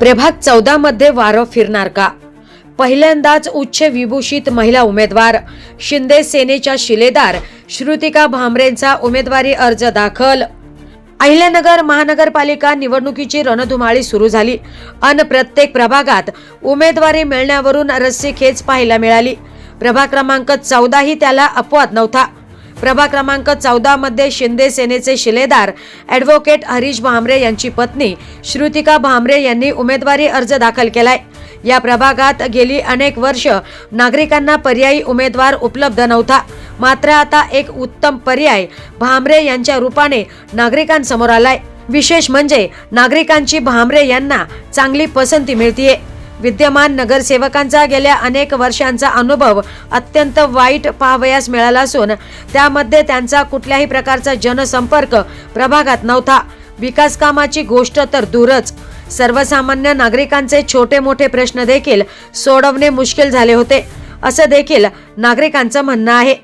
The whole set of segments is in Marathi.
प्रभाग 14 मध्ये वारं फिरणार का? पहिल्यांदाच उच्च विभूषित महिला उमेदवार. शिंदे सेनेच्या शिलेदार श्रुतिका भामरेंचा उमेदवारी अर्ज दाखल. अहिल्यानगर महानगरपालिका निवडणुकीची रणधुमाळी सुरू झाली अन प्रत्येक प्रभागात उमेदवारी मिळण्यावरून रस्सीखेच पाहायला मिळाली. प्रभाग क्रमांक 14 ही त्याला अपवाद नव्हता. प्रभाग क्रमांक 14 मध्ये शिंदे सेनेचे शिलेदार ॲडव्होकेट हरीश भामरे यांची पत्नी श्रुतिका भामरे यांनी उमेदवारी अर्ज दाखल केलाय. या प्रभागात गेली अनेक वर्ष नागरिकांना पर्यायी उमेदवार उपलब्ध नव्हता. मात्र आता एक उत्तम पर्याय भामरे यांच्या रूपाने नागरिकांसमोर आलाय. विशेष म्हणजे नागरिकांची भामरे यांना चांगली पसंती मिळतीये. विद्यमान नगरसेवकांचा गेल्या अनेक वर्षांचा अनुभव अत्यंत वाईट पाहावयास मिळाला असून त्यामध्ये त्यांचा कुठल्याही प्रकारचा जनसंपर्क प्रभागात नव्हता. विकास कामाची गोष्ट तर दूरच, सर्वसामान्य नागरिकांचे छोटे मोठे प्रश्न देखील सोडवणे मुश्किल झाले होते असं देखील नागरिकांचं म्हणणं आहे.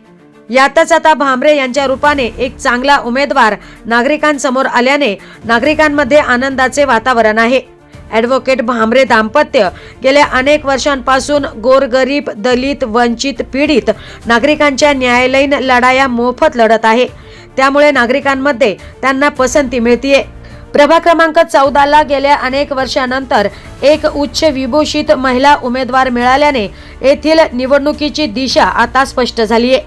यातच आता भामरे यांच्या रूपाने एक चांगला उमेदवार नागरिकांसमोर आल्याने नागरिकांमध्ये आनंदाचे वातावरण आहे. ॲडव्होकेट भामरे दाम्पत्य गेल्या अनेक वर्षांपासून गोरगरीब, दलित, वंचित, पीडित नागरिकांच्या न्यायालयीन लढाया मोफत लढत आहे. त्यामुळे नागरिकांमध्ये त्यांना पसंती मिळतीये. प्रभाग क्रमांक 14 ला गेल्या अनेक वर्षांनंतर एक उच्च विभूषित महिला उमेदवार मिळाल्याने येथील निवडणुकीची दिशा आता स्पष्ट झाली आहे.